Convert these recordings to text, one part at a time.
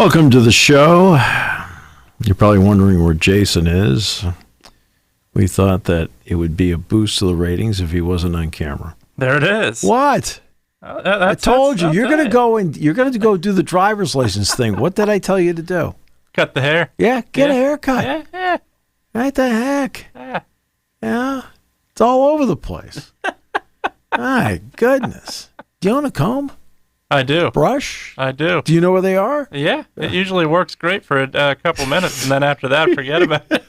Welcome to the show. You're probably wondering where Jason is. We thought that it would be a boost to the ratings if he wasn't on camera. There it is. What? I told you you're going to go and you're going to go do the driver's license thing. What did I tell you to do? Cut the hair. Yeah, get a haircut. Yeah. Right the heck? Yeah. It's all over the place. My goodness. Do you own a comb? I do. Brush? I do. Do you know where they are? Yeah. It usually works great for a couple minutes, and then after that, forget about it.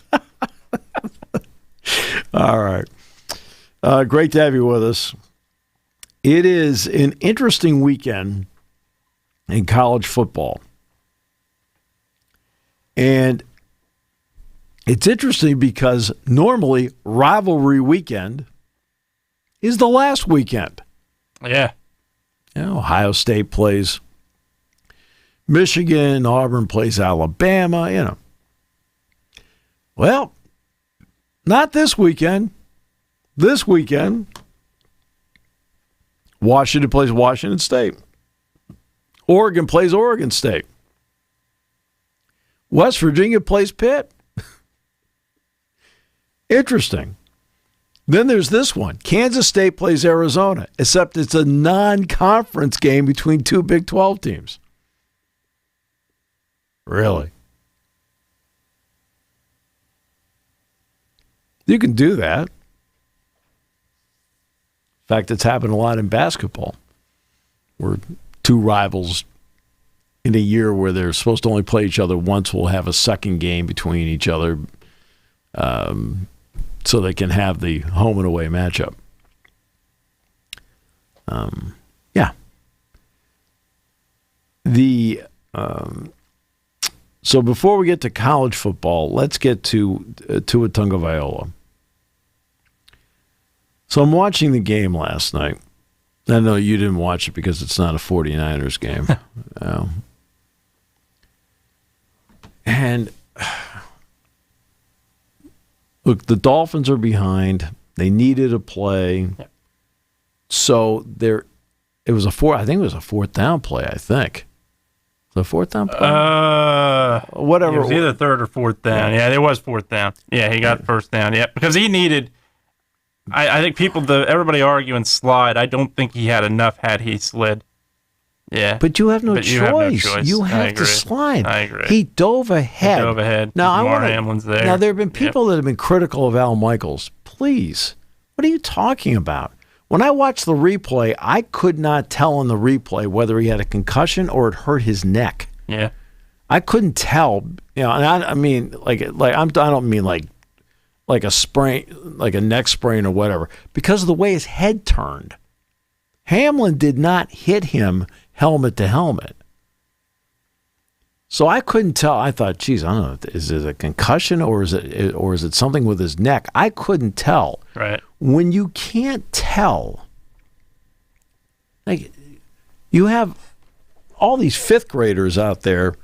All right. Great to have you with us. It is an interesting weekend in college football. And it's interesting because normally rivalry weekend is the last weekend. Yeah. Ohio State plays Michigan, Auburn plays Alabama, Well, not this weekend. This weekend, Washington plays Washington State. Oregon plays Oregon State. West Virginia plays Pitt. Interesting. Then there's this one. Kansas State plays Arizona, except it's a non-conference game between two Big 12 teams. Really? You can do that. In fact, it's happened a lot in basketball, where two rivals in a year where they're supposed to only play each other once will have a second game between each other, so they can have the home and away matchup. So before we get to college football, let's get to Tua Tagovailoa. So I'm watching the game last night. I know you didn't watch it because it's not a 49ers game. And look, the Dolphins are behind. They needed a play. Yep. So it was a fourth down play, I think. The fourth down play? Whatever. It was either third or fourth down. Yeah, it was fourth down. Yeah, he got first down. Yeah, because he needed. I think everybody arguing slide. I don't think he had enough had he slid. Yeah. But you have no choice. You have to slide. I agree. He dove ahead. Now, Hamlin's there. Now, there have been people that have been critical of Al Michaels. Please. What are you talking about? When I watched the replay, I could not tell in the replay whether he had a concussion or it hurt his neck. Yeah. I couldn't tell. And I mean, I don't mean like a sprain, like a neck sprain or whatever, because of the way his head turned. Hamlin did not hit him helmet to helmet. So I couldn't tell. I thought, geez, I don't know, is it a concussion or is it something with his neck? I couldn't tell. Right. When you can't tell, like you have all these fifth graders out there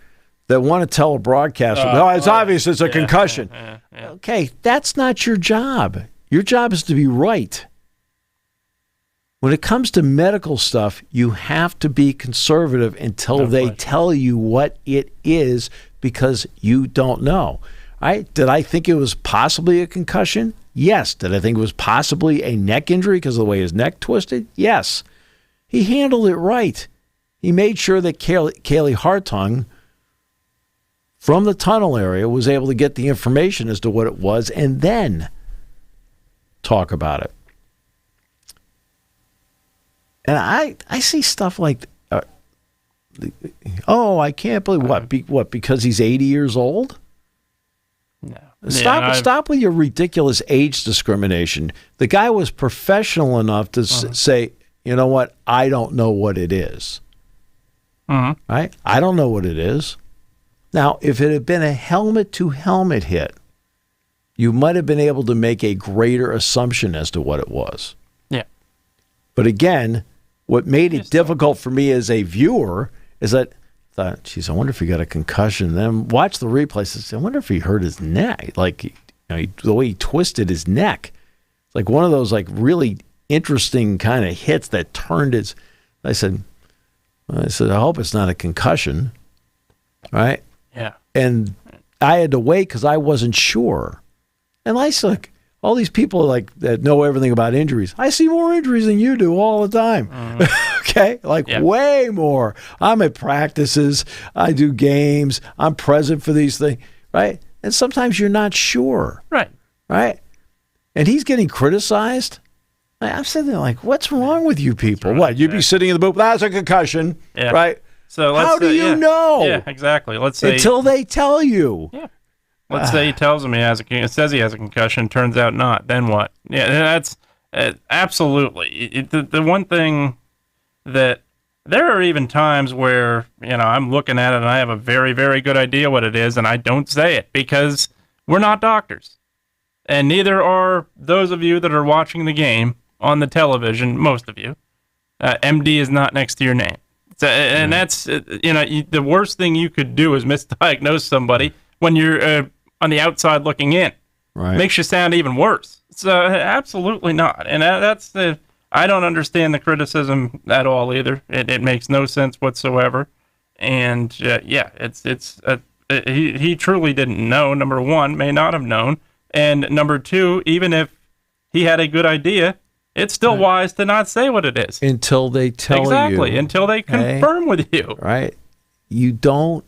that want to tell a broadcaster, it's obvious it's a concussion. Yeah. Okay, that's not your job. Your job is to be right. When it comes to medical stuff, you have to be conservative until they tell you what it is, because you don't know. Right? Did I think it was possibly a concussion? Yes. Did I think it was possibly a neck injury because of the way his neck twisted? Yes. He handled it right. He made sure that Kaylee Hartung from the tunnel area was able to get the information as to what it was and then talk about it. And I see stuff like, I can't believe what? Because he's 80 years old? No. Stop with your ridiculous age discrimination. The guy was professional enough to say, you know what? I don't know what it is. Right? I don't know what it is. Now, if it had been a helmet-to-helmet hit, you might have been able to make a greater assumption as to what it was. Yeah. But again, what made it difficult for me as a viewer is that I thought, geez, I wonder if he got a concussion. Then watch the replays and say, I wonder if he hurt his neck, like the way he twisted his neck. It's like one of those like really interesting kind of hits that turned his. I said, I hope it's not a concussion. right? Yeah. And I had to wait because I wasn't sure. And I said, all these people like that know everything about injuries. I see more injuries than you do all the time. Okay? Like way more. I'm at practices. I do games. I'm present for these things, right? And sometimes you're not sure. Right. Right? And he's getting criticized. I'm sitting there like, what's wrong with you people? Right, what? You'd be sitting in the booth, that's a concussion, right? So how do you know? Yeah, exactly. Let's say until they tell you. Yeah. Let's say he tells him it says he has a concussion, turns out not. Then what? Yeah, that's absolutely. The one thing that there are even times where, I'm looking at it and I have a very, very good idea what it is, and I don't say it because we're not doctors. And neither are those of you that are watching the game on the television, most of you. MD is not next to your name. So, and that's, the worst thing you could do is misdiagnose somebody when you're on the outside looking in. Right. Makes you sound even worse. So absolutely not. And that's I don't understand the criticism at all either. It makes no sense whatsoever. And he truly didn't know. Number one, may not have known. And number two, even if he had a good idea, it's still wise to not say what it is. Until they tell you. Exactly, until they confirm with you. Right. You don't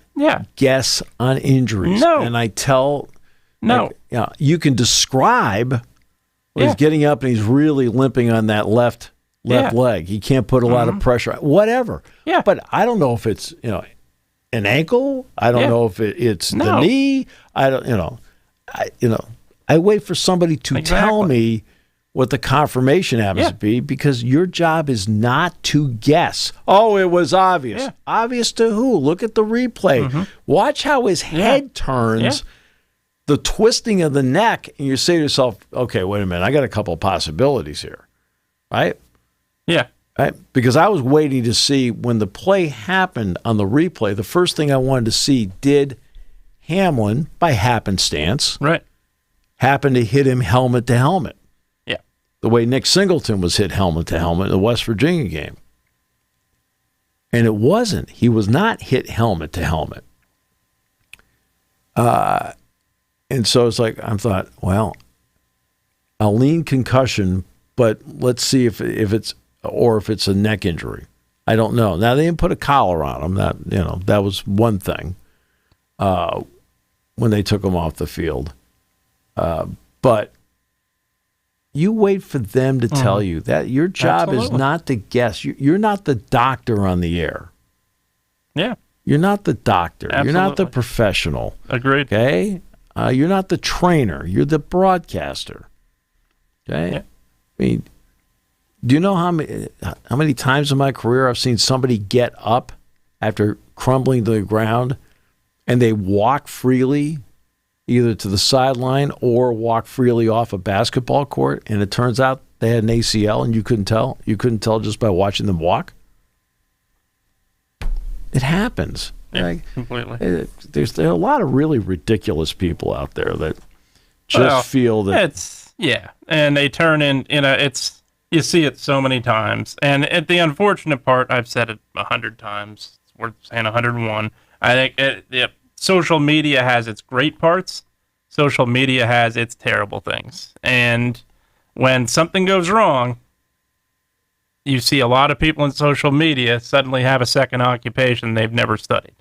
guess on injuries. No. And I tell... No. You can describe when he's getting up and he's really limping on that left leg. He can't put a lot of pressure. Whatever. Yeah. But I don't know if it's, an ankle. I don't know if it's the knee. I don't, I wait for somebody to tell me what the confirmation happens to be, because your job is not to guess. Oh, it was obvious. Yeah. Obvious to who? Look at the replay. Watch how his head turns, the twisting of the neck, and you say to yourself, okay, wait a minute, I got a couple of possibilities here, right? Yeah. Right? Because I was waiting to see when the play happened on the replay, the first thing I wanted to see, did Hamlin, by happenstance, happen to hit him helmet to helmet? Yeah. The way Nick Singleton was hit helmet to helmet in the West Virginia game. And it wasn't. He was not hit helmet to helmet. And so it's like, I thought, well, I'll lean concussion, but let's see if it's a neck injury. I don't know. Now, they didn't put a collar on him. That was one thing when they took him off the field. But you wait for them to tell you that your job is not to guess. You're not the doctor on the air. Yeah. You're not the doctor. Absolutely. You're not the professional. Agreed. Okay? You're not the trainer. You're the broadcaster. Okay? Yeah. I mean, do you know how many times in my career I've seen somebody get up after crumbling to the ground and they walk freely either to the sideline or walk freely off a basketball court, and it turns out they had an ACL and you couldn't tell? You couldn't tell just by watching them walk? It happens. Yeah, completely. There are a lot of really ridiculous people out there that just feel that and they turn in. You see it so many times, and the unfortunate part, I've said it 100 times. It's worth saying 101. I think social media has its great parts. Social media has its terrible things, and when something goes wrong, you see a lot of people in social media suddenly have a second occupation they've never studied.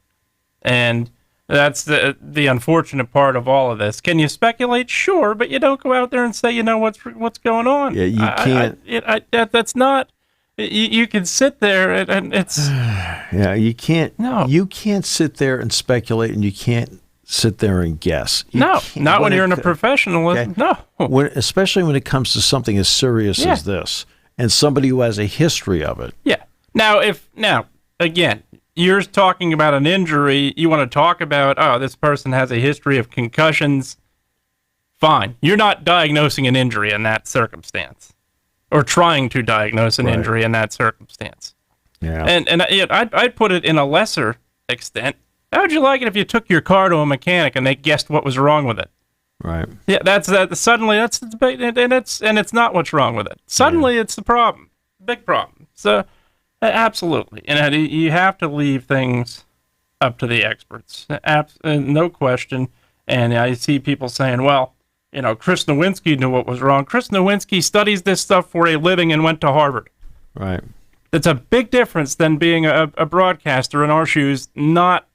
And that's the unfortunate part of all of this. Can you speculate? Sure, but you don't go out there and say, what's going on. Yeah, you can't. That's not. You can sit there and it's. Yeah, you can't. No, you can't sit there and speculate, and you can't sit there and guess. Not when you're in a professional. Okay? No, especially when it comes to something as serious as this, and somebody who has a history of it. Yeah. Now, again, you're talking about an injury. You want to talk about, this person has a history of concussions. Fine. You're not diagnosing an injury in that circumstance, or trying to diagnose an injury in that circumstance. Yeah. And I'd put it in a lesser extent. How would you like it if you took your car to a mechanic and they guessed what was wrong with it? Right. Yeah, suddenly that's the debate, and it's not what's wrong with it. Suddenly it's the problem, big problem. So absolutely, and you have to leave things up to the experts. No question. And I see people saying, well, Chris Nowinski knew what was wrong. Chris Nowinski studies this stuff for a living and went to Harvard. Right. It's a big difference than being a broadcaster in our shoes, not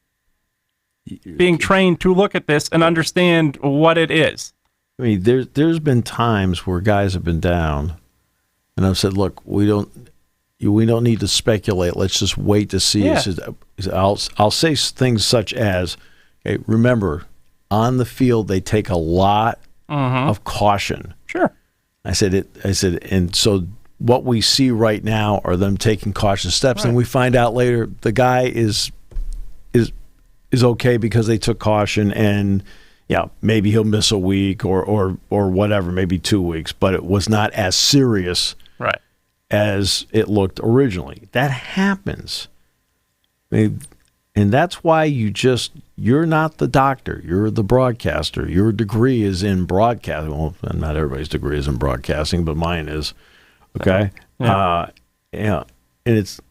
being trained to look at this and understand what it is. I mean, there's been times where guys have been down, and I've said, look, we don't need to speculate. Let's just wait to see. Yeah. I'll say things such as, okay, remember, on the field they take a lot of caution. Sure. I said, and so what we see right now are them taking cautious steps, right. And we find out later the guy is okay because they took caution, and maybe he'll miss a week or whatever, maybe 2 weeks, but it was not as serious right. as it looked originally. That happens. I mean, and that's why you're not the doctor. You're the broadcaster. Your degree is in broadcasting. Well, not everybody's degree is in broadcasting, but mine is. Okay? Yeah. And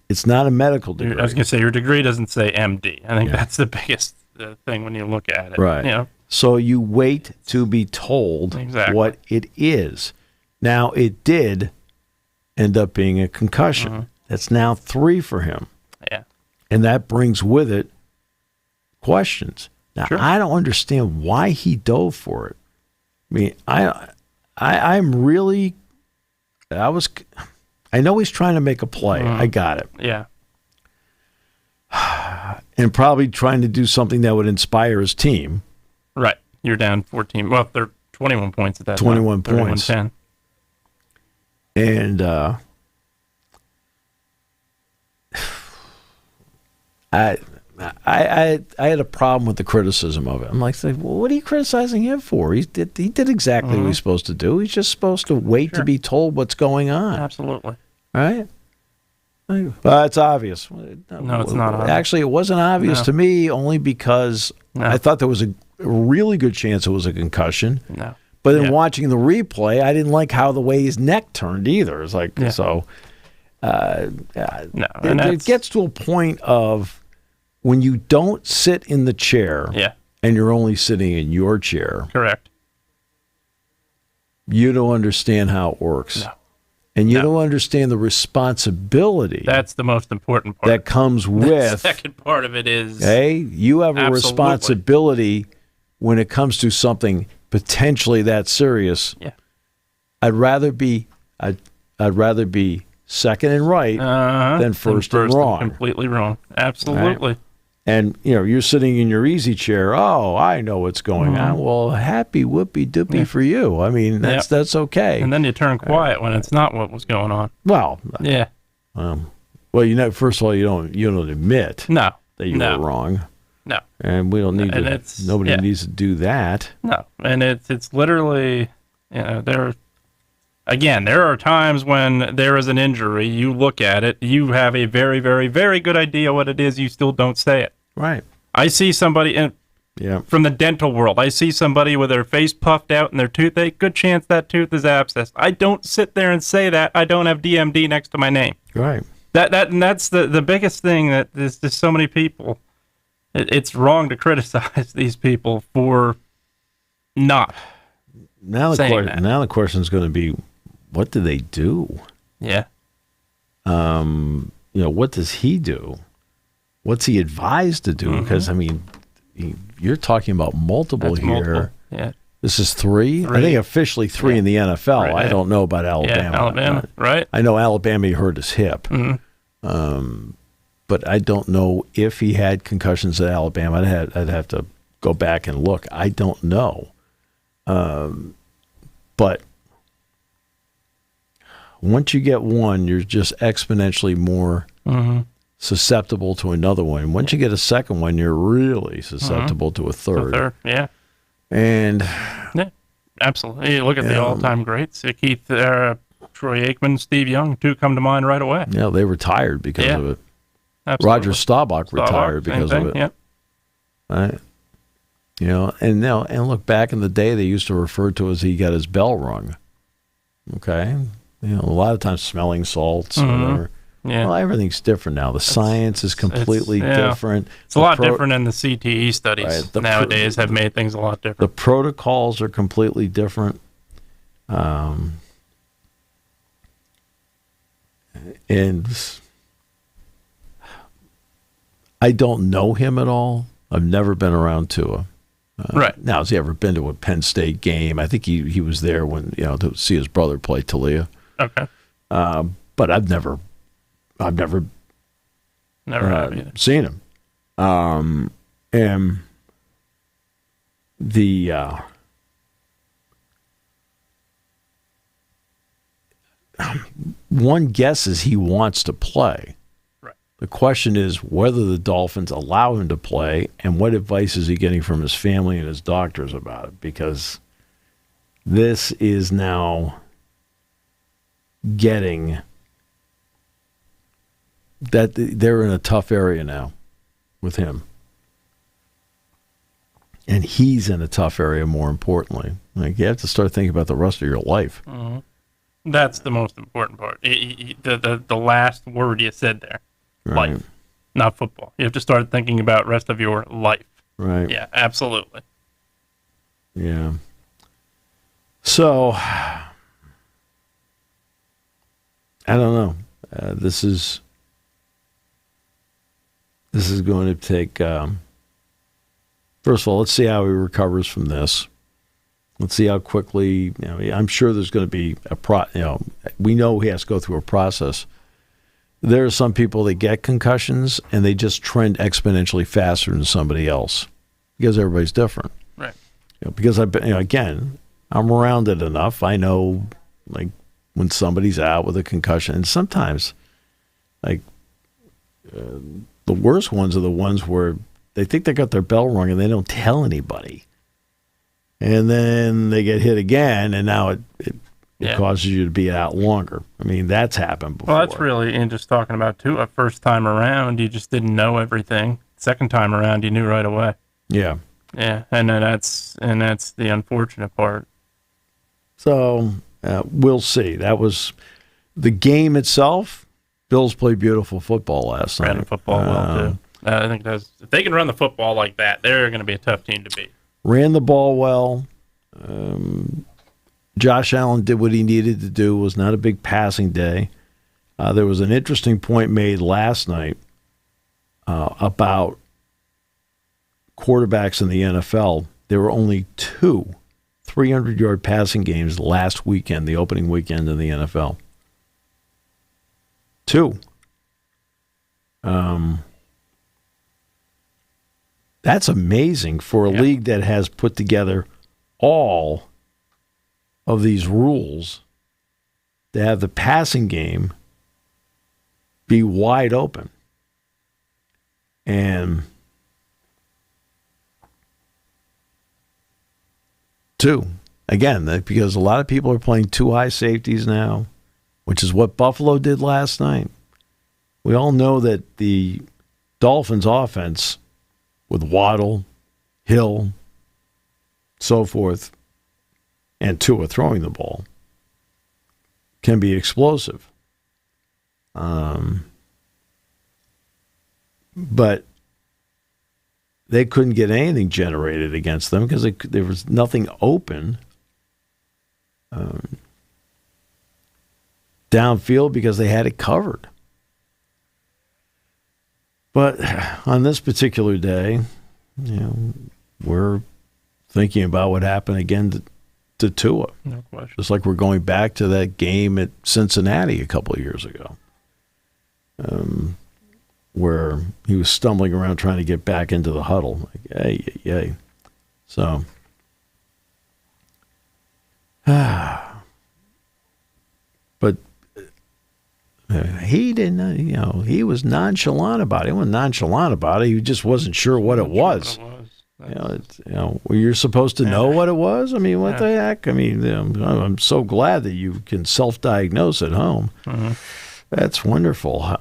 it's not a medical degree. I was going to say, your degree doesn't say MD. I think that's the biggest thing when you look at it. Right. So you wait to be told what it is. Now, it did end up being a concussion. Mm-hmm. That's now 3 for him. Yeah. And that brings with it questions. Now, sure. I don't understand why he dove for it. I mean, I'm really, I know he's trying to make a play. I got it. Yeah. And probably trying to do something that would inspire his team. Right. You're down 14. Well, they're 21 points at that 21 time. points. 10. And I had a problem with the criticism of it. I'm like, well, what are you criticizing him for? He did exactly what he's supposed to do. He's just supposed to wait to be told what's going on. Absolutely. Right? Well, it's obvious. No, it's not obvious. Actually, it wasn't obvious to me only because I thought there was a really good chance it was a concussion. No. But in watching the replay, I didn't like how the way his neck turned either. It's like, so it gets to a point of when you don't sit in the chair and you're only sitting in your chair. Correct. You don't understand how it works. No. And you don't understand the responsibility. That's the most important part. That comes with. The second part of it is. Okay, you have a responsibility when it comes to something potentially that serious. Yeah. I'd rather be second and right than first and wrong. Completely wrong. Absolutely. Right? And you're sitting in your easy chair. Oh, I know what's going on. Well, happy whoopee doopy for you. I mean, that's okay. And then you turn quiet when it's not what was going on. Well, yeah. Well, first of all, you don't admit that you were wrong. No. And we don't need to. Nobody needs to do that. No. And it's literally, there are times when there is an injury, you look at it, you have a very, very, very good idea what it is, you still don't say it. Right. I see somebody from the dental world, I see somebody with their face puffed out and their toothache, good chance that tooth is abscessed. I don't sit there and say that. I don't have DMD next to my name. Right. And that's the biggest thing that there's so many people. It's wrong to criticize these people for not saying that. Now the question is going to be, what do they do? Yeah. What does he do? What's he advised to do? Because, I mean, you're talking about multiple here. Multiple. Yeah. This is 3? I think officially 3 in the NFL. Right. I don't know about Alabama. Yeah, Alabama, right. I know Alabama hurt his hip. But I don't know if he had concussions at Alabama. I'd have to go back and look. I don't know. But once you get one, you're just exponentially more susceptible to another one. Once you get a second one, you're really susceptible to a third. Yeah. And absolutely. You look at the all-time greats, Keith, Troy Aikman, Steve Young, 2 come to mind right away. Yeah, they retired because of it. Absolutely. Roger Staubach retired because of it. Yep. Right. And look, back in the day, they used to refer to as he got his bell rung. Okay. A lot of times smelling salts or whatever. Yeah. Well, everything's different now. The science is completely different. It's a lot different than the CTE studies right, nowadays have made things a lot different. The protocols are completely different. And I don't know him at all. I've never been around Tua. Right. Now, has he ever been to a Penn State game? I think he was there when, to see his brother play Talia. Okay. But I've never seen him. And the one guess is he wants to play. Right. The question is whether the Dolphins allow him to play, and what advice is he getting from his family and his doctors about it, because this is now getting that they're in a tough area now with him. And he's in a tough area, more importantly. Like, you have to start thinking about the rest of your life. Mm-hmm. That's the most important part. The last word you said there. Right. Life, not football. You have to start thinking about rest of your life. Right. Yeah, absolutely. Yeah. So, I don't know. This is going to take... first of all, let's see how he recovers from this. Let's see how quickly. I'm sure there's going to be we know he has to go through a process. There are some people that get concussions and they just trend exponentially faster than somebody else because everybody's different. Right. Because I've been, again, I'm around it enough. I know, like, when somebody's out with a concussion, and sometimes, like, the worst ones are the ones where they think they got their bell rung and they don't tell anybody. And then they get hit again, and now it causes you to be out longer. I mean, that's happened before. Well, that's really, and just talking about, too, a first time around, you just didn't know everything. Second time around, you knew right away. Yeah. Yeah, and that's the unfortunate part. So, we'll see. That was the game itself. Bills played beautiful football last night. Ran the football well, too. I think if they can run the football like that, they're going to be a tough team to beat. Ran the ball well. Josh Allen did what he needed to do. It was not a big passing day. There was an interesting point made last night about quarterbacks in the NFL. There were only 2 300-yard passing games last weekend, the opening weekend in the NFL. 2. That's amazing for a league that has put together all of these rules to have the passing game be wide open. And 2, again, because a lot of people are playing 2 high safeties now, which is what Buffalo did last night. We all know that the Dolphins offense with Waddle, Hill, so forth, and Tua throwing the ball can be explosive. But they couldn't get anything generated against them because there was nothing open downfield because they had it covered. But on this particular day, we're thinking about what happened again to Tua. No question. Just like we're going back to that game at Cincinnati a couple of years ago, where he was stumbling around trying to get back into the huddle. Like, hey. So, but he didn't, he was nonchalant about it. He wasn't nonchalant about it. He just wasn't sure what it was. You're supposed to know what it was. I mean, what the heck? I mean, I'm so glad that you can self-diagnose at home. Mm-hmm. That's wonderful.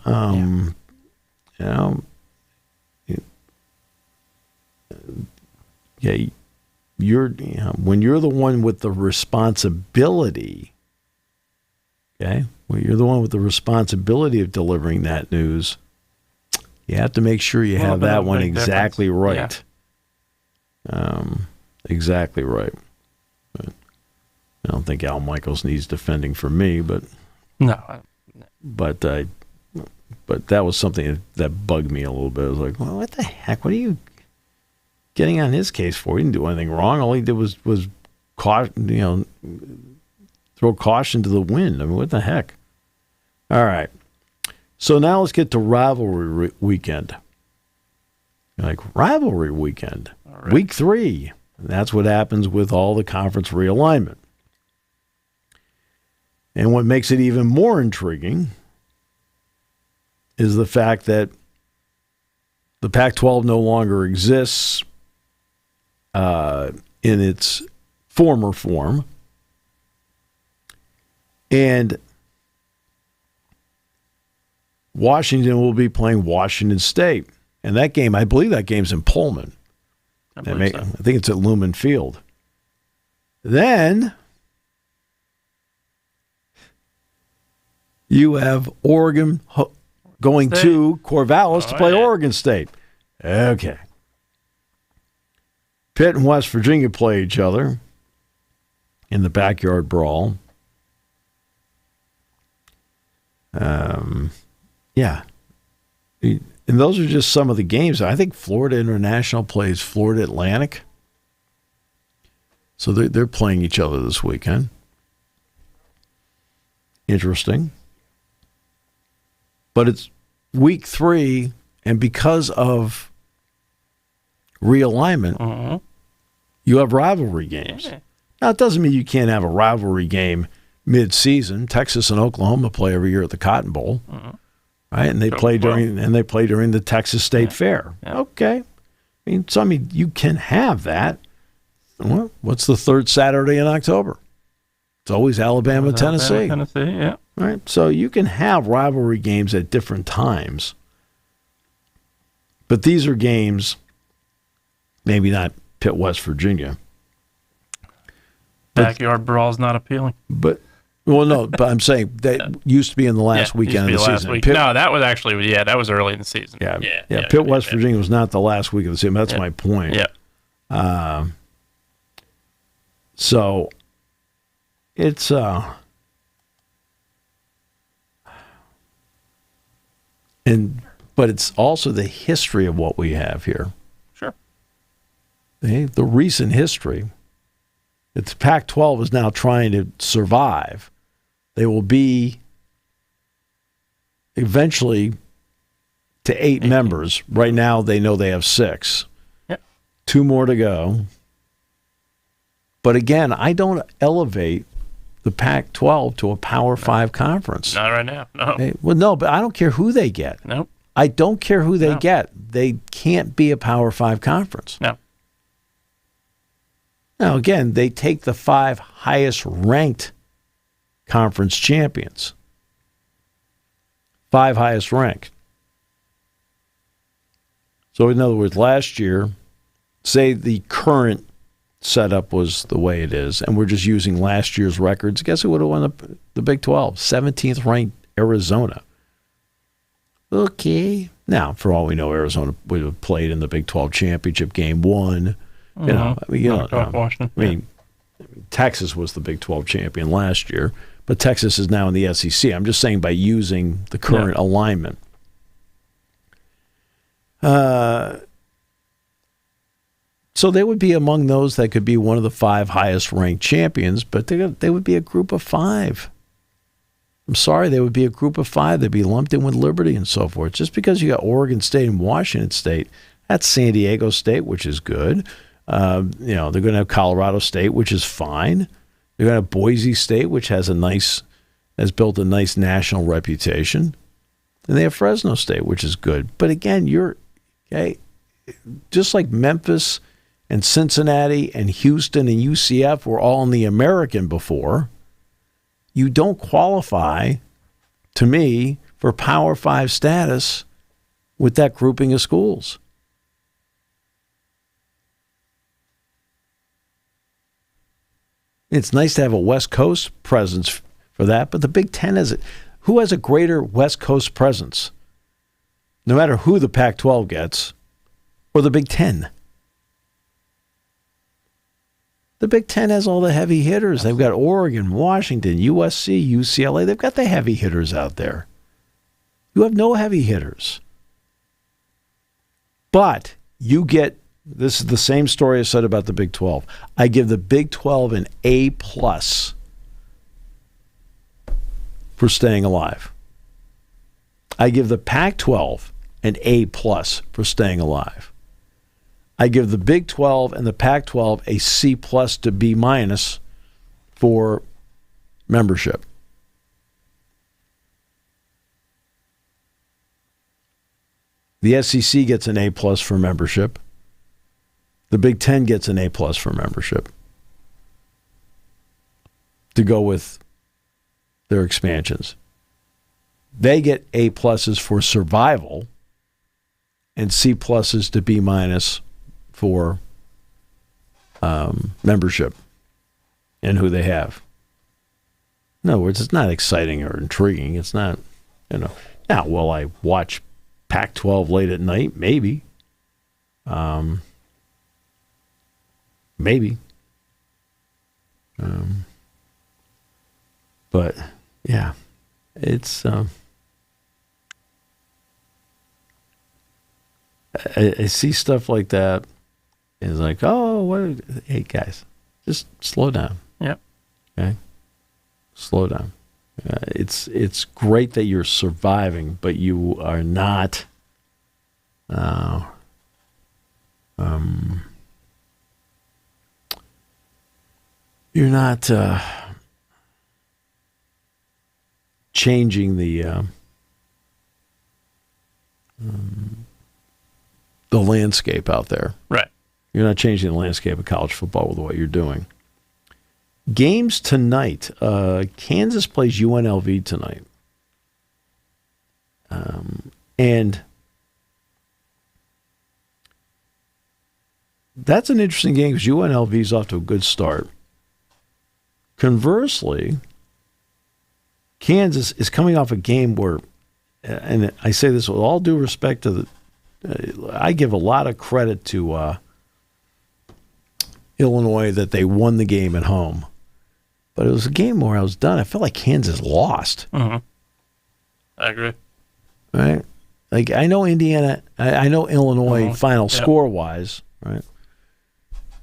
You're when you're the one with the responsibility. Okay? Well, you're the one with the responsibility of delivering that news. You have to make sure you have that one exactly right. Yeah. Exactly right. But I don't think Al Michaels needs defending for me, but but that was something that bugged me a little bit. I was like, well, what the heck? What are you getting on his case for? He didn't do anything wrong. All he did was caution, throw caution to the wind. I mean, what the heck? All right. So now let's get to rivalry weekend. Like rivalry weekend, right. Week 3. And that's what happens with all the conference realignment. And what makes it even more intriguing is the fact that the Pac-12 no longer exists in its former form. And Washington will be playing Washington State. And that game, I believe that game's in Pullman. I think it's at Lumen Field. Then you have Oregon going to Corvallis to play Oregon State. Okay. Pitt and West Virginia play each other in the backyard brawl. Yeah. And those are just some of the games. I think Florida International plays Florida Atlantic. So they're playing each other this weekend. Interesting. But it's week 3, and because of realignment, you have rivalry games. Yeah. Now, it doesn't mean you can't have a rivalry game mid-season. Texas and Oklahoma play every year at the Cotton Bowl. Right, and they play during the Texas State Fair. Yeah. Okay, I mean, you can have that. Well, what's the third Saturday in October? It's always Alabama, Tennessee. Yeah. All right, so you can have rivalry games at different times, but these are games. Maybe not Pitt, West Virginia. Backyard brawl's not appealing, but. Well, no, but I'm saying that used to be in the last weekend of the season. Pitt, no, that was actually, that was early in the season. Yeah. Pitt, West Virginia was not the last week of the season. That's my point. Yeah. So it's but it's also the history of what we have here. Sure. The recent history. The Pac-12 is now trying to survive. They will be eventually to 8 members. Right now, they know they have 6. Yep. 2 more to go. But again, I don't elevate the Pac-12 to a Power 5 conference. Not right now, no. Well, no, but I don't care who they get. Nope. I don't care who they get. They can't be a Power 5 conference. No. Now, again, they take the 5 highest-ranked conference champions. 5 highest-ranked. So, in other words, last year, say the current setup was the way it is, and we're just using last year's records, guess who would have won the Big 12? 17th-ranked Arizona. Okay. Now, for all we know, Arizona would have played in the Big 12 championship game, won. Texas was the Big 12 champion last year, but Texas is now in the SEC. I'm just saying by using the current alignment. So they would be among those that could be one of the 5 highest-ranked champions, but they would be a group of 5. I'm sorry, they would be a group of 5. They'd be lumped in with Liberty and so forth. Just because you got Oregon State and Washington State, that's San Diego State, which is good. They're going to have Colorado State, which is fine. They're going to have Boise State, which has built a nice national reputation. And they have Fresno State, which is good. But again, just like Memphis and Cincinnati and Houston and UCF were all in the American before, you don't qualify, to me, for Power 5 status with that grouping of schools. It's nice to have a West Coast presence for that. But the Big Ten who has a greater West Coast presence? No matter who the Pac-12 gets, or the Big Ten. The Big Ten has all the heavy hitters. They've got Oregon, Washington, USC, UCLA. They've got the heavy hitters out there. You have no heavy hitters. But you get, this is the same story I said about the Big 12. I give the Big 12 an A+ for staying alive. I give the Pac-12 an A+ for staying alive. I give the Big 12 and the Pac-12 a C+ to B- for membership. The SEC gets an A+ for membership. The Big Ten gets an A+ for membership to go with their expansions. They get A+ for survival and C+ to B- for membership and who they have. In other words, it's not exciting or intriguing. It's not, Now, will I watch Pac-12 late at night? Maybe. Maybe. But, yeah, it's... I see stuff like that. It's like, oh, hey, guys, just slow down. Yep. Okay? Slow down. It's great that you're surviving, but you are not you're not changing the landscape out there. Right. You're not changing the landscape of college football with what you're doing. Games tonight. Kansas plays UNLV tonight. And that's an interesting game because UNLV is off to a good start. Conversely, Kansas is coming off a game where, and I say this with all due respect to I give a lot of credit to Illinois that they won the game at home. But it was a game where I was done. I felt like Kansas lost. Mm-hmm. I agree. Right? Like, I know Indiana, I know Illinois final score-wise, right?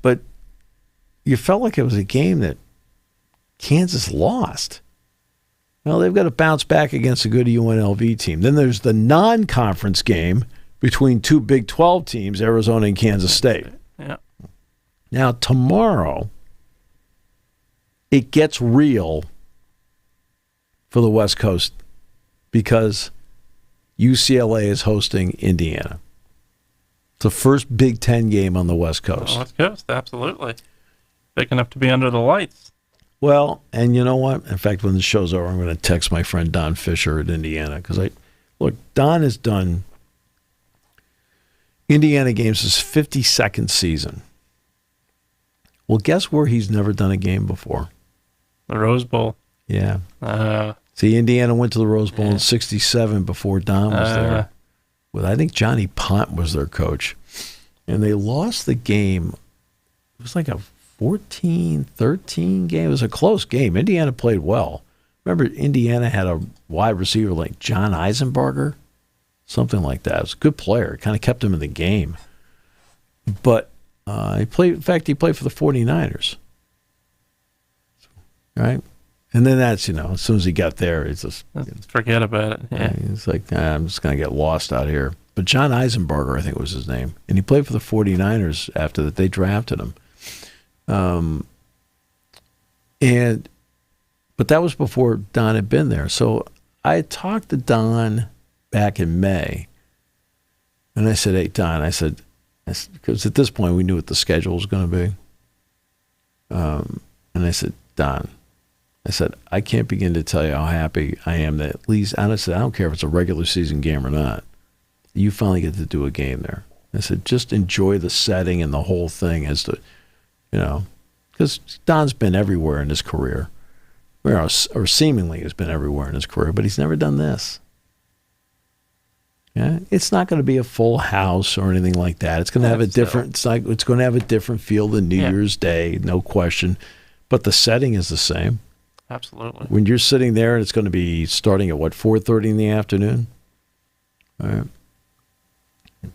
But you felt like it was a game that Kansas lost. Well, they've got to bounce back against a good UNLV team. Then there's the non-conference game between two Big 12 teams, Arizona and Kansas State. Yeah. Now, tomorrow, it gets real for the West Coast because UCLA is hosting Indiana. It's the first Big Ten game on the West Coast. West Coast, absolutely. Big enough to be under the lights. Well, and you know what? In fact, when the show's over, I'm going to text my friend Don Fisher at Indiana because Don has done Indiana games his 52nd season. Well, guess where he's never done a game before? The Rose Bowl. Yeah. See, Indiana went to the Rose Bowl in '67 before Don was there. With I think Johnny Pont was their coach. And they lost the game. It was like a 14-13 game. It was a close game. Indiana played well. Remember, Indiana had a wide receiver like John Eisenbarger? Something like that. It was a good player. Kind of kept him in the game. But he played. In fact, he played for the 49ers. Right? And then that's, as soon as he got there, it's just... Forget about it. Yeah. It's like, I'm just going to get lost out here. But John Eisenbarger, I think was his name. And he played for the 49ers after that. They drafted him. But that was before Don had been there. So I talked to Don back in May. And I said, hey, Don, I said, because at this point we knew what the schedule was going to be. And I said, Don, I said, I can't begin to tell you how happy I am that at least, honestly, I don't care if it's a regular season game or not. You finally get to do a game there. I said, just enjoy the setting and the whole thing as to, because Don's been everywhere in his career. or seemingly has been everywhere in his career, but he's never done this. Yeah, it's not going to be a full house or anything like that. It's going to have a different. It's going to have a different feel than New Year's Day, no question. But the setting is the same. Absolutely. When you're sitting there, it's going to be starting at 4:30 in the afternoon. All right.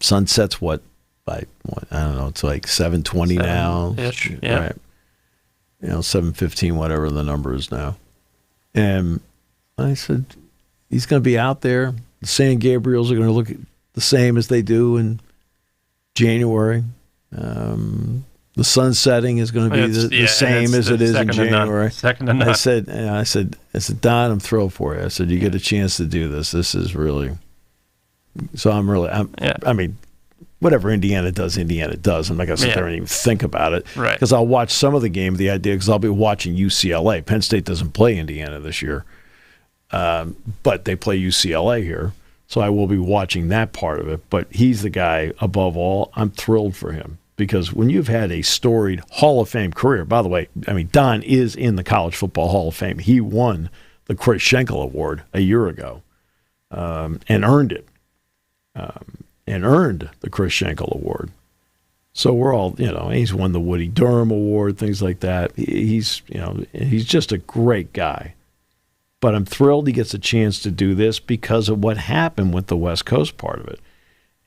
Sunset's by I don't know. It's like 7:20 now. Ish. Yeah. Right. 7:15, whatever the number is now. And I said, he's going to be out there. The San Gabriels are going to look the same as they do in January. The sun setting is going to be the same as it is in January. Second to none. I said, Don, I'm thrilled for you. I said, you get a chance to do this. This is really. So I mean, whatever Indiana does. I'm not going to sit there and even think about it. Right. Because I'll watch some of the game, the idea, because I'll be watching UCLA. Penn State doesn't play Indiana this year. But they play UCLA here. So I will be watching that part of it. But he's the guy, above all, I'm thrilled for him. Because when you've had a storied Hall of Fame career, by the way, Don is in the College Football Hall of Fame. He won the Chris Schenkel Award a year ago and earned it. And earned the Chris Schenkel Award. So we're all, he's won the Woody Durham Award, things like that. He's just a great guy. But I'm thrilled he gets a chance to do this because of what happened with the West Coast part of it.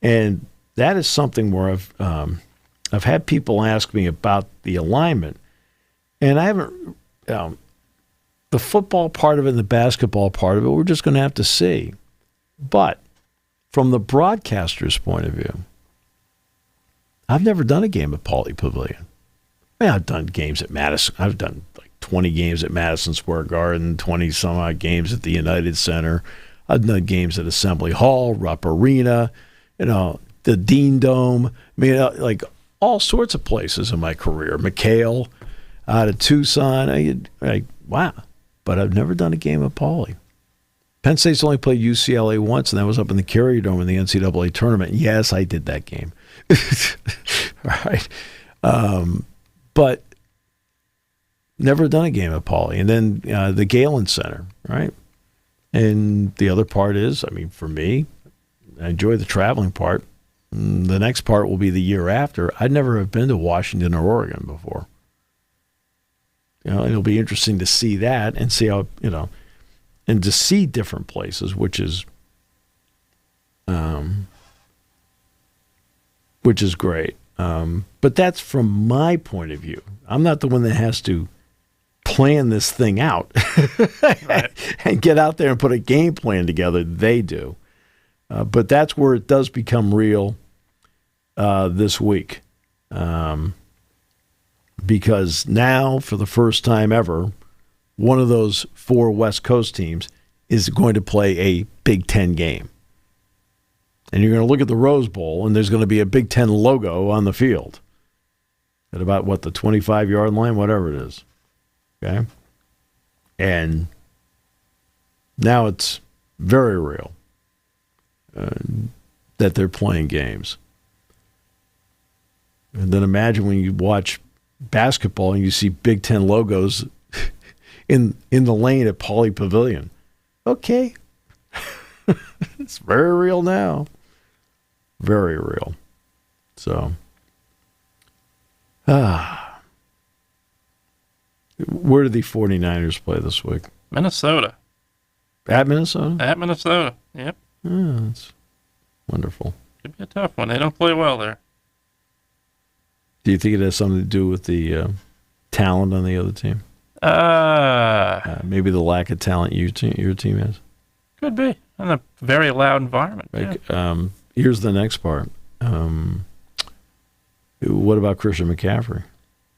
And that is something where I've had people ask me about the alignment. And I haven't, the football part of it and the basketball part of it, we're just going to have to see. But from the broadcaster's point of view, I've never done a game at Pauley Pavilion. I've done games at Madison. I've done like 20 games at Madison Square Garden, 20-some-odd games at the United Center. I've done games at Assembly Hall, Rupp Arena, the Dean Dome. Like all sorts of places in my career. McHale, out of Tucson. Wow. But I've never done a game at Pauley. Penn State's only played UCLA once, and that was up in the Carrier Dome in the NCAA tournament. Yes, I did that game. Right. But never done a game at Pauley. And then the Galen Center, right? And the other part is, for me, I enjoy the traveling part. The next part will be the year after. I'd never have been to Washington or Oregon before. It'll be interesting to see that and see how, and to see different places, which is great. But that's from my point of view. I'm not the one that has to plan this thing out right. and get out there and put a game plan together. They do. But that's where it does become real this week. Because now, for the first time ever, one of those 4 West Coast teams is going to play a Big Ten game. And you're going to look at the Rose Bowl, and there's going to be a Big Ten logo on the field at about, the 25-yard line, whatever it is. Okay? And now it's very real that they're playing games. And then imagine when you watch basketball and you see Big Ten logos in the lane at Pauley Pavilion. Okay. It's very real now. Very real. So, where do the 49ers play this week? Minnesota. At Minnesota? At Minnesota, yep. Oh, that's wonderful. Could be a tough one. They don't play well there. Do you think it has something to do with the talent on the other team? Maybe the lack of talent your team has? Could be. In a very loud environment. Like, yeah. Here's the next part. What about Christian McCaffrey?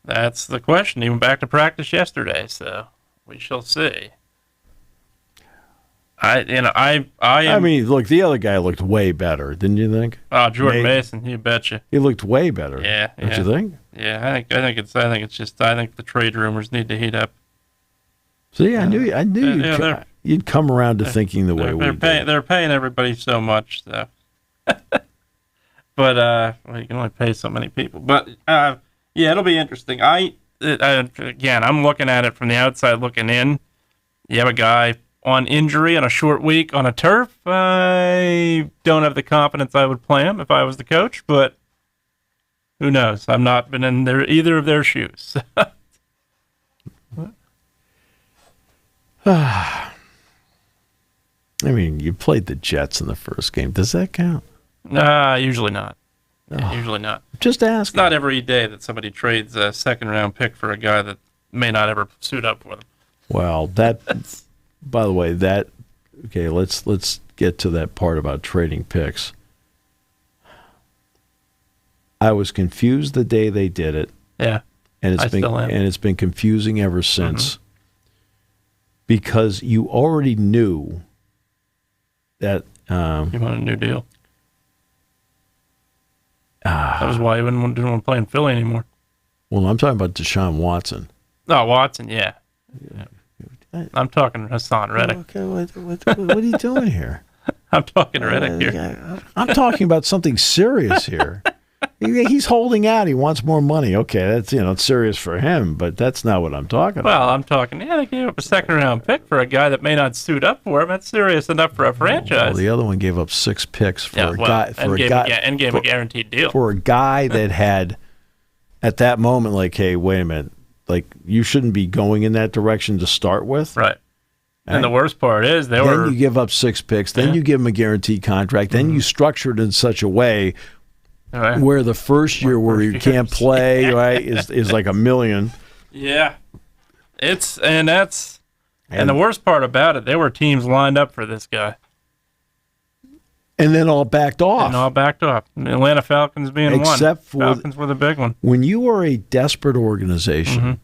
That's the question. He went back to practice yesterday, so we shall see. Look, the other guy looked way better, didn't you think? Oh, Jordan Mason, you betcha. He looked way better. Yeah, don't you think? Yeah, I think the trade rumors need to heat up. See, I knew you'd come around to thinking the way we did. They're paying everybody so much, so. But you can only pay so many people. But it'll be interesting. I'm looking at it from the outside looking in. You have a guy on injury on a short week on a turf. I don't have the confidence I would play him if I was the coach, but who knows? I've not been in either of their shoes. I mean, you played the Jets in the first game. Does that count? Usually not. Yeah, usually not. Just ask. It's not every day that somebody trades a second-round pick for a guy that may not ever suit up for them. Well, by the way, okay, let's get to that part about trading picks. I was confused the day they did it. Yeah. And it's been confusing ever since. Mm-hmm. Because you already knew that you want a new deal. That was why he didn't want to play in Philly anymore. Well, I'm talking about Deshaun Watson. Oh, Watson, yeah. I'm talking Hassan Reddick. Okay, what are you doing here? I'm talking Reddick here. I'm talking about something serious here. He's holding out. He wants more money. Okay, that's it's serious for him, but that's not what I'm talking about. Well, I'm talking. They gave up a second-round pick for a guy that may not suit up for him. That's serious enough for a franchise. Well, the other one gave up 6 picks for a guy and gave a guaranteed deal for a guy that had at that moment like, hey, wait a minute, like you shouldn't be going in that direction to start with, right? And the worst part is then you give up 6 picks, then you give him a guaranteed contract, then you structure it in such a way. Right. Where the first year where you can't play, right, is like $1 million. Yeah, and the worst part about it, there were teams lined up for this guy, and then all backed off. The Atlanta Falcons being one. Falcons were the big one. When you are a desperate organization,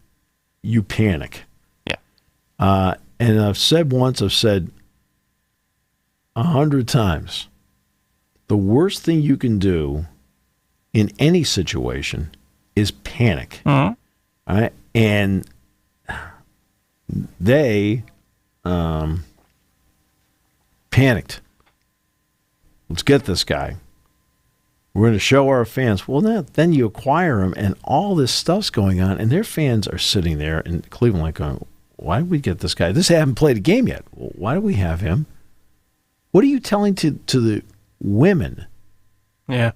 you panic. Yeah. And I've said 100 times, the worst thing you can do in any situation is panic. Mm-hmm. All right? And they panicked. Let's get this guy. We're going to show our fans. Well, then you acquire him, and all this stuff's going on, and their fans are sitting there in Cleveland like going, why did we get this guy? This haven't played a game yet. Well, why do we have him? What are you telling to the women? Yeah.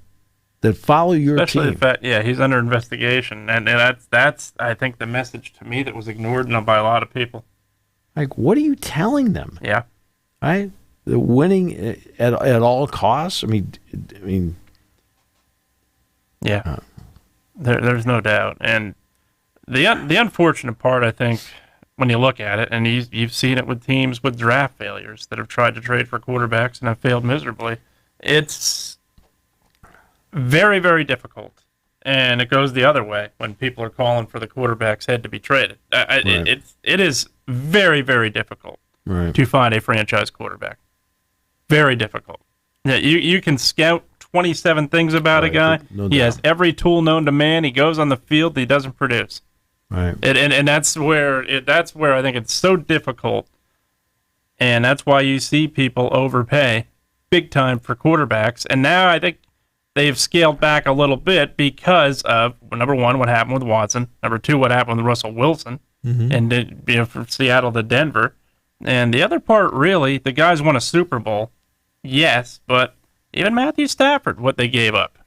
That follow your Especially team. The fact, he's under investigation, and that's I think the message to me that was ignored by a lot of people. Like, what are you telling them? Yeah, right. The winning at all costs. I mean, yeah. There's no doubt, and the unfortunate part, I think, when you look at it, and you've seen it with teams with draft failures that have tried to trade for quarterbacks and have failed miserably. It's very, very difficult, and it goes the other way when people are calling for the quarterback's head to be traded. Right. It is very, very difficult to find a franchise quarterback. Very difficult. Yeah, you can scout 27 things about a guy. He has every tool known to man. He goes on the field. He doesn't produce. Right. And that's where I think it's so difficult, and that's why you see people overpay big time for quarterbacks. And now I think they've scaled back a little bit because of, number one, what happened with Watson. Number two, what happened with Russell Wilson, and from Seattle to Denver. And the other part, really, the guys won a Super Bowl, yes, but even Matthew Stafford, what they gave up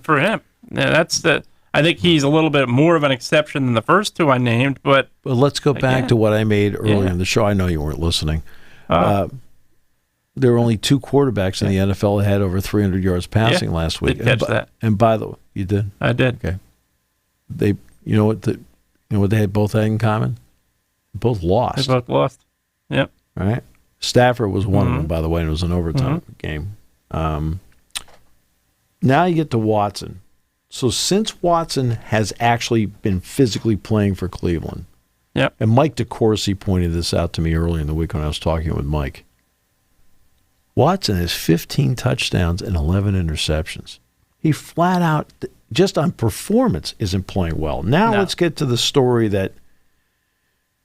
for him. I think he's a little bit more of an exception than the first two I named. But let's go back to what I made earlier in the show. I know you weren't listening. There were only 2 quarterbacks in the NFL that had over 300 yards passing last week. Did catch that. And by the way, you did? I did. Okay. They, you know what they both had in common? Both lost. They both lost. Yep. All right. Stafford was one of them, by the way, and it was an overtime game. Now you get to Watson. So since Watson has actually been physically playing for Cleveland, and Mike DeCourcy pointed this out to me earlier in the week when I was talking with Mike, Watson has 15 touchdowns and 11 interceptions. He flat out, just on performance, isn't playing well. Now let's get to the story that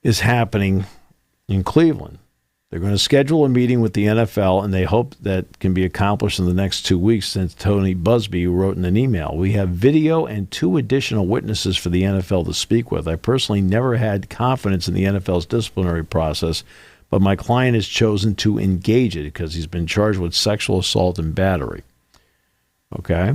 is happening in Cleveland. They're going to schedule a meeting with the NFL, and they hope that can be accomplished in the next 2 weeks, since Tony Busby, who wrote in an email, we have video and 2 additional witnesses for the NFL to speak with. I personally never had confidence in the NFL's disciplinary process, but my client has chosen to engage it because he's been charged with sexual assault and battery. Okay?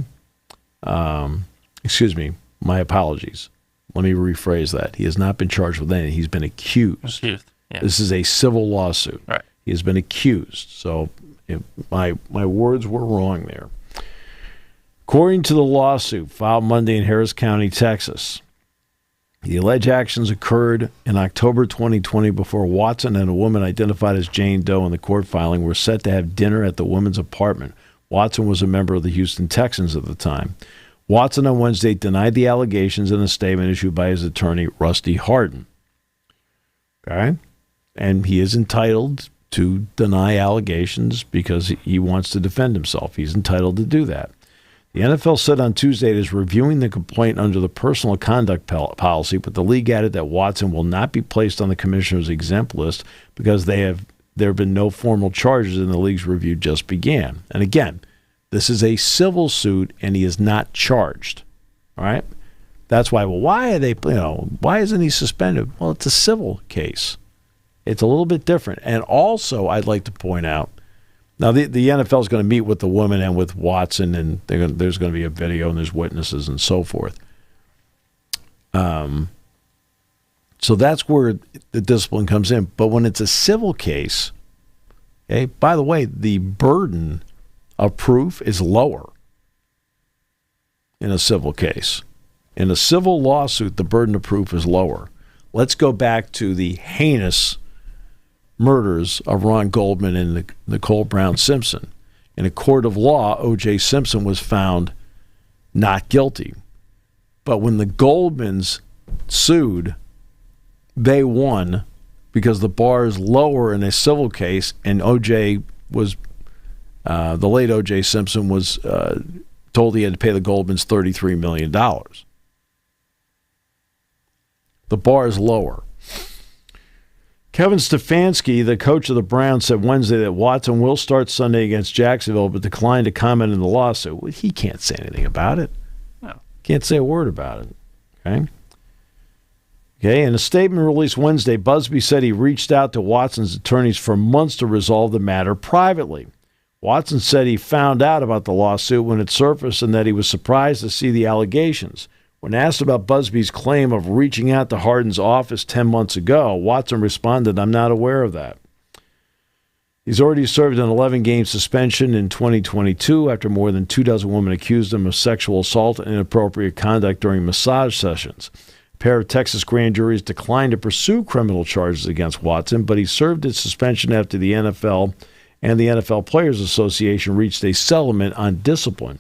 Excuse me. My apologies. Let me rephrase that. He has not been charged with anything. He's been accused. Yeah. This is a civil lawsuit. Right. He has been accused. So my words were wrong there. According to the lawsuit filed Monday in Harris County, Texas, the alleged actions occurred in October 2020 before Watson and a woman identified as Jane Doe in the court filing were set to have dinner at the woman's apartment. Watson was a member of the Houston Texans at the time. Watson on Wednesday denied the allegations in a statement issued by his attorney, Rusty Hardin. Okay? And he is entitled to deny allegations because he wants to defend himself. He's entitled to do that. The NFL said on Tuesday it is reviewing the complaint under the personal conduct policy, but the league added that Watson will not be placed on the commissioner's exempt list because there have been no formal charges and the league's review just began. And again, this is a civil suit and he is not charged. All right? That's why, well, why isn't he suspended? Well, it's a civil case. It's a little bit different. And also, I'd like to point out, now, the NFL is going to meet with the woman and with Watson, and there's going to be a video, and there's witnesses and so forth. So that's where the discipline comes in. But when it's a civil case, okay, by the way, the burden of proof is lower in a civil case. In a civil lawsuit, the burden of proof is lower. Let's go back to the heinous murders of Ron Goldman and Nicole Brown Simpson. In a court of law, O.J. Simpson was found not guilty. But when the Goldmans sued, they won because the bar is lower in a civil case, and O.J. was, the late O.J. Simpson was told he had to pay the Goldmans $33 million. The bar is lower. Kevin Stefanski, the coach of the Browns, said Wednesday that Watson will start Sunday against Jacksonville, but declined to comment on the lawsuit. Well, he can't say anything about it. No. Can't say a word about it. Okay. In a statement released Wednesday, Busby said he reached out to Watson's attorneys for months to resolve the matter privately. Watson said he found out about the lawsuit when it surfaced and that he was surprised to see the allegations. When asked about Busby's claim of reaching out to Hardin's office 10 months ago, Watson responded, "I'm not aware of that." He's already served an 11-game suspension in 2022 after more than 24 women accused him of sexual assault and inappropriate conduct during massage sessions. A pair of Texas grand juries declined to pursue criminal charges against Watson, but he served his suspension after the NFL and the NFL Players Association reached a settlement on discipline.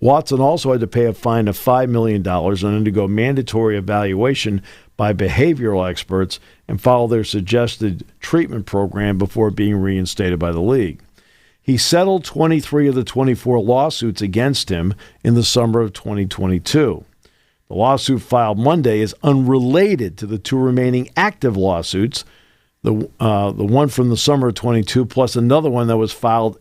Watson also had to pay a fine of $5 million and undergo mandatory evaluation by behavioral experts and follow their suggested treatment program before being reinstated by the league. He settled 23 of the 24 lawsuits against him in the summer of 2022. The lawsuit filed Monday is unrelated to the two remaining active lawsuits, the one from the summer of 22 plus another one that was filed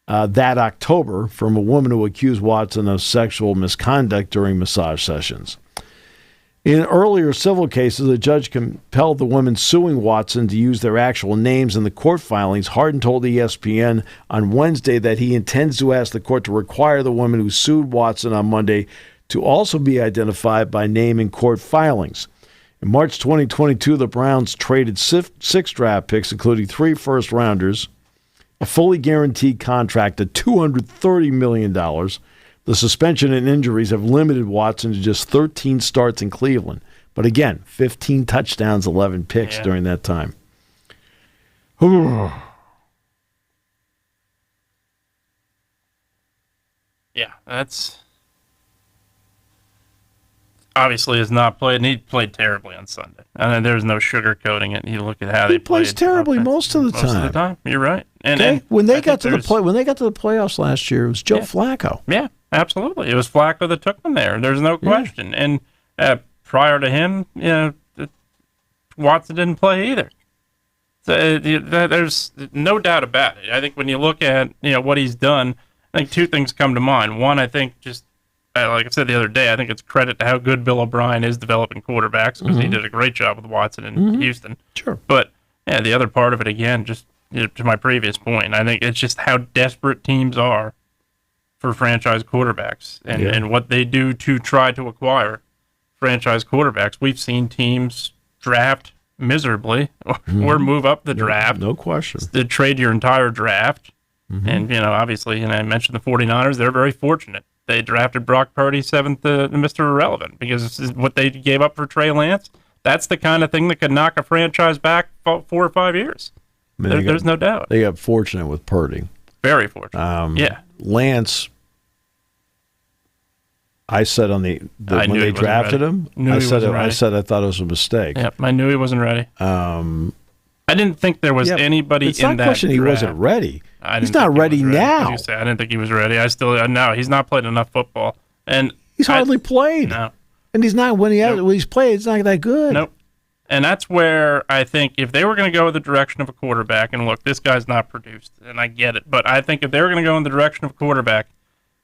that October from a woman who accused Watson of sexual misconduct during massage sessions. In earlier civil cases, a judge compelled the women suing Watson to use their actual names in the court filings. Hardin told ESPN on Wednesday that he intends to ask the court to require the woman who sued Watson on Monday to also be identified by name in court filings. In March 2022, the Browns traded 6 draft picks, including 3 first-rounders, a fully guaranteed contract of $230 million. The suspension and injuries have limited Watson to just 13 starts in Cleveland. But again, 15 touchdowns, 11 picks during that time. Yeah, that's obviously has not played, and he played terribly on Sunday. And there's no sugarcoating it. You look at how they played. He plays terribly most of the time. Most of the time, you're right. And when they got to the playoffs last year, it was Joe Flacco. Yeah, absolutely. It was Flacco that took them there. There's no question. And prior to him, Watson didn't play either. So there's no doubt about it. I think when you look at what he's done, I think 2 things come to mind. One, I think just like I said the other day, I think it's credit to how good Bill O'Brien is developing quarterbacks because he did a great job with Watson in Houston. Sure. But Yeah, the other part of it, again, just to my previous point, I think it's just how desperate teams are for franchise quarterbacks and what they do to try to acquire franchise quarterbacks. We've seen teams draft miserably or move up the draft. No question. To trade your entire draft. And, obviously, I mentioned the 49ers. They're very fortunate. They drafted Brock Purdy 7th to Mr. Irrelevant because this is what they gave up for Trey Lance. That's the kind of thing that could knock a franchise back 4 or 5 years. There's no doubt. They got fortunate with Purdy. Very fortunate. Lance, I said when they drafted him, I said I thought it was a mistake. Yep, I knew he wasn't ready. I didn't think there was anybody it's in not that question draft. He wasn't ready. He's not ready now. I didn't think he was ready. No, he's not played enough football, and he's hardly played. No, and he's not when he's played. It's not that good. Nope. And that's where I think if they were going to go in the direction of a quarterback, and look, this guy's not produced, and I get it, but I think if they were going to go in the direction of a quarterback,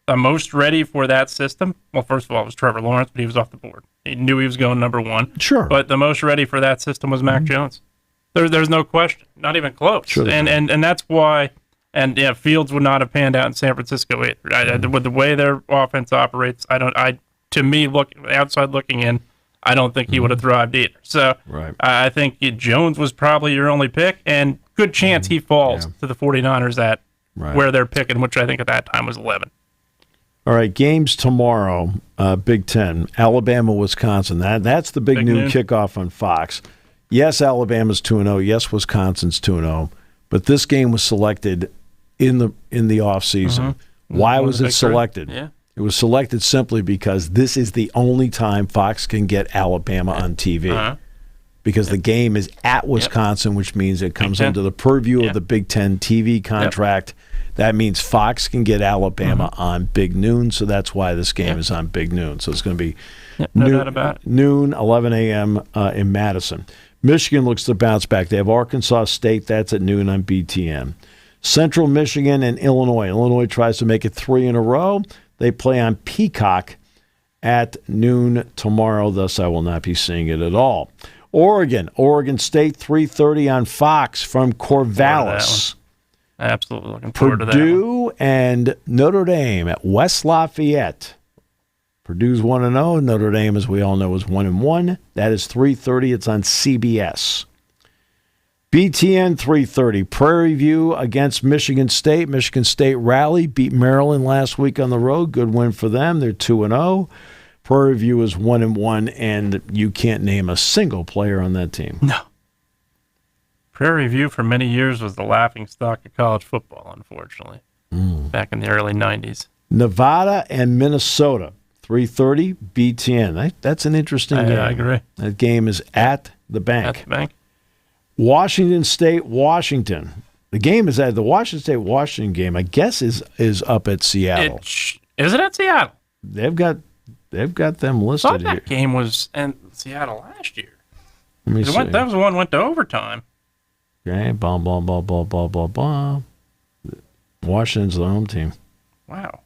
the most ready for that system, well, first of all, it was Trevor Lawrence, but he was off the board. He knew he was going number one. Sure. But the most ready for that system was Mac Jones. There's no question, not even close. Sure. And that's why, Fields would not have panned out in San Francisco either. With the way their offense operates, outside looking in, I don't think he would have thrived either. So I think Jones was probably your only pick, and good chance he falls to the 49ers at where they're picking, which I think at that time was 11. All right, games tomorrow, Big Ten, Alabama, Wisconsin. That's the big noon kickoff on Fox. Yes, Alabama's 2-0. Yes, Wisconsin's 2-0. But this game was selected in the offseason. Why was it selected? Yeah. It was selected simply because this is the only time Fox can get Alabama on TV. Because the game is at Wisconsin, which means it comes under the purview of the Big Ten TV contract. That means Fox can get Alabama on Big Noon, so that's why this game is on Big Noon. So it's going to be noon, 11 a.m. In Madison. Michigan looks to bounce back. They have Arkansas State. That's at noon on BTN. Central Michigan and Illinois. Illinois tries to make it 3 in a row. They play on Peacock at noon tomorrow. Thus, I will not be seeing it at all. Oregon State, 3:30 on Fox from Corvallis. Absolutely looking forward to that. Purdue and Notre Dame at West Lafayette. Purdue's 1-0. Notre Dame, as we all know, is 1-1. That is 3:30. It's on CBS. BTN 3:30. Prairie View against Michigan State. Michigan State rally, beat Maryland last week on the road. Good win for them. They're 2-0. Prairie View is 1-1, and you can't name a single player on that team. No. Prairie View for many years was the laughingstock of college football, unfortunately, back in the early 90s. Nevada and Minnesota. 3:30 BTN. That's an interesting game. I agree. That game is at the bank. At the bank. Washington State, Washington. The game is at the Washington State, Washington game. I guess is up at Seattle. Is it at Seattle? They've got them listed I thought here. that game was in Seattle last year. Let me see. That was the one that went to overtime. Okay, blah blah blah blah blah blah blah. Washington's the home team. Wow.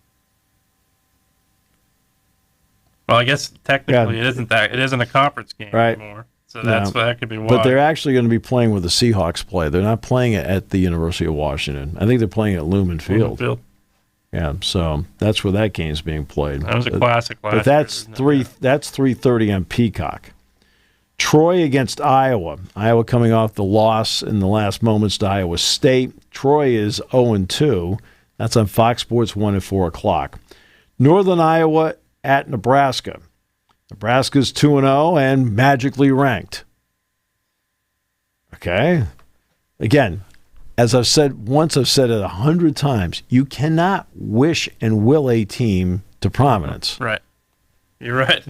Well, I guess technically it isn't a conference game anymore. So that could be why. But they're actually going to be playing where the Seahawks play. They're not playing it at the University of Washington. I think they're playing at Lumen Field. Yeah, so that's where that game's being played. That was a classic last year. But that's 3:30 on Peacock. Troy against Iowa. Iowa coming off the loss in the last moments to Iowa State. Troy is 0-2. That's on Fox Sports 1 at 4 o'clock. Northern Iowa at Nebraska. Nebraska's 2-0 and magically ranked. Okay. Again, as I've said once, I've said it 100 times, you cannot wish and will a team to prominence. Right. You're right.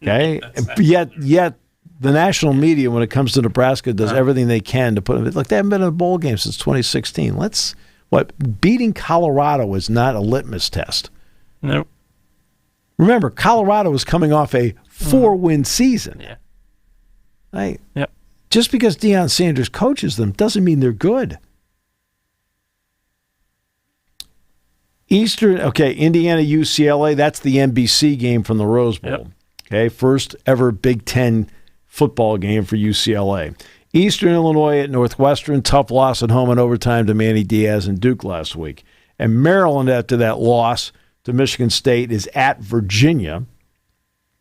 Okay. Yet the national media, when it comes to Nebraska, does everything they can to put them. Look, they haven't been in a bowl game since 2016. Beating Colorado is not a litmus test. Nope. Remember, Colorado was coming off a 4-win season. Yeah. Right? Yep. Just because Deion Sanders coaches them doesn't mean they're good. Indiana, UCLA, that's the NBC game from the Rose Bowl. Yep. Okay, first ever Big Ten football game for UCLA. Eastern Illinois at Northwestern, tough loss at home in overtime to Manny Diaz and Duke last week. And Maryland, after that loss to Michigan State, is at Virginia.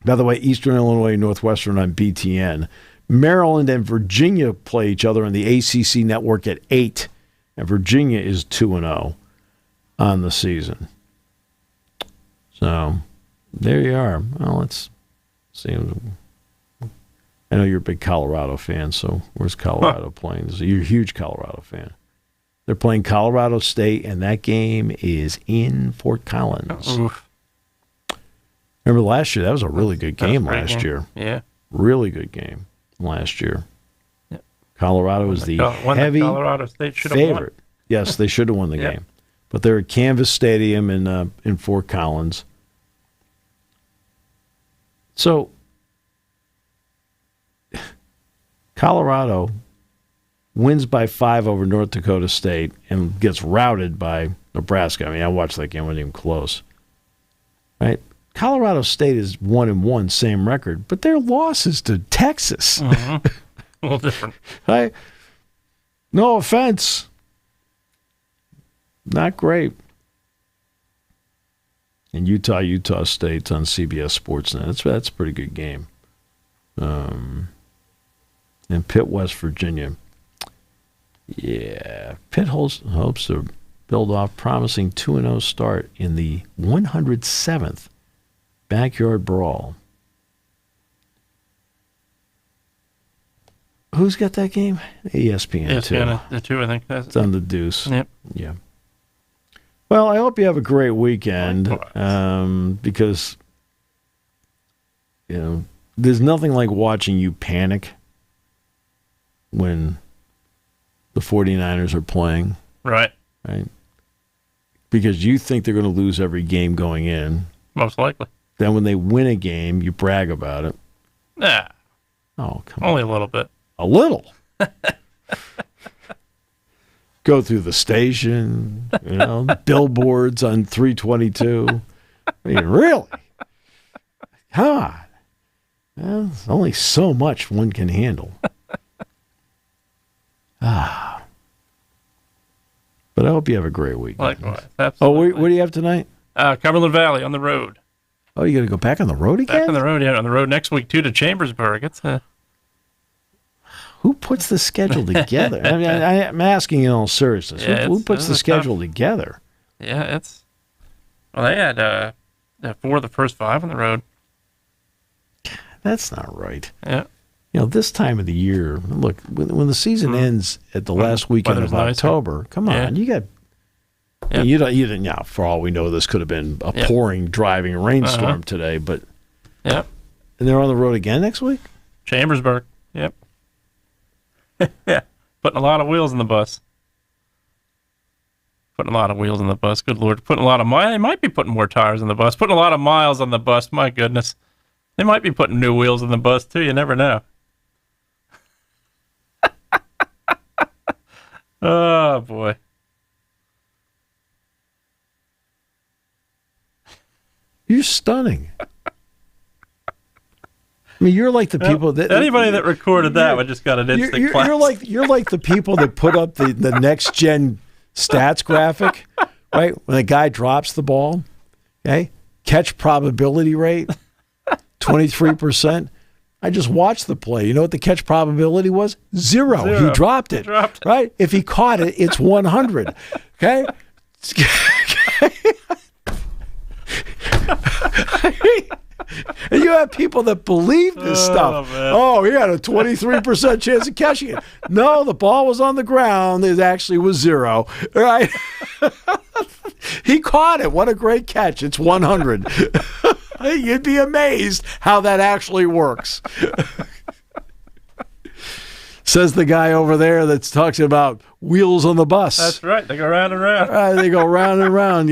By the way, Eastern Illinois and Northwestern on BTN. Maryland and Virginia play each other on the ACC network at 8. And Virginia is 2-0 on the season. So, there you are. Well, let's see. I know you're a big Colorado fan, so where's Colorado playing? You're a huge Colorado fan. They're playing Colorado State, and that game is in Fort Collins. Oof. Remember last year? That was a really good game last year. Yeah. Really good game last year. Yep. Colorado was the heavy Colorado State should have favorite. won. Yes, they should have won the game. But they're at Canvas Stadium in Fort Collins. So, Colorado wins by 5 over North Dakota State and gets routed by Nebraska. I mean, I watched that game; it wasn't even close. Right? Colorado State is 1-1, same record, but their losses to Texas. A little different. Right? No offense. Not great. And Utah State's on CBS Sportsnet. That's a pretty good game. And Pitt, West Virginia. Yeah. Pitt hopes to build off promising 2-0 start in the 107th Backyard Brawl. Who's got that game? ESPN 2. ESPN, the 2, I think. It's on the Deuce. Yep. Yeah. Well, I hope you have a great weekend because, there's nothing like watching you panic when the 49ers are playing. Right. Because you think they're going to lose every game going in. Most likely. Then when they win a game, you brag about it. Nah. Oh, come on. Only a little bit. A little. Go through the station, billboards on 322. I mean, really? Come on. Well, there's only so much one can handle. But I hope you have a great week. Likewise. Absolutely. Oh, what do you have tonight? Cumberland Valley on the road. Oh, you got to go back on the road again? Back on the road, yeah. On the road next week, too, to Chambersburg. It's Who puts the schedule together? I mean, I'm asking in all seriousness. Yeah, who puts the schedule together? Yeah, they had 4 of the first 5 on the road. That's not right. Yeah. This time of the year, look, when the season ends at the last weekend of October, come on, you got. Yeah. You didn't. Yeah, for all we know, this could have been a pouring, driving rainstorm today. But and they're on the road again next week. Chambersburg. Yep. Yeah, putting a lot of wheels in the bus. Good Lord, putting a lot of miles. They might be putting more tires in the bus. Putting a lot of miles on the bus. My goodness, they might be putting new wheels in the bus too. You never know. Oh boy. You're stunning. I mean, you're like the people that anybody that recorded that one just got an instant class. You're like the people that put up the next gen stats graphic, right? When a guy drops the ball, okay, catch probability rate 23%. I just watched the play. You know what the catch probability was? Zero. He dropped it. Right? If he caught it, it's 100. Okay. And you have people that believe this stuff. Man. Oh, he had a 23% chance of catching it. No, the ball was on the ground. It actually was 0. Right? He caught it. What a great catch. It's 100. You'd be amazed how that actually works. Says the guy over there that's talking about wheels on the bus. That's right. They go round and round. They go round and round,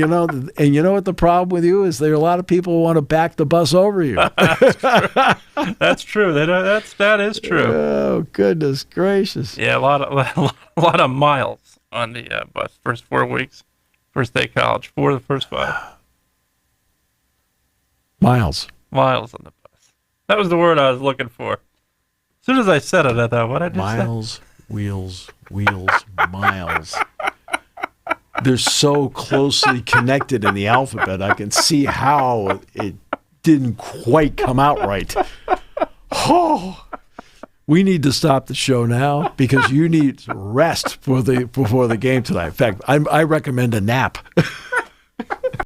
And you know what the problem with you is? There are a lot of people who want to back the bus over you. That's true. That is true. Oh, goodness gracious. Yeah, a lot of miles on the bus. First 4 weeks. First day of college. 4 of the first 5. Miles on the bus. That was the word I was looking for. soon as I said it, I thought, what I just Miles, wheels, miles. They're so closely connected in the alphabet. I can see how it didn't quite come out right. Oh, we need to stop the show now because you need rest before the game tonight. In fact, I recommend a nap.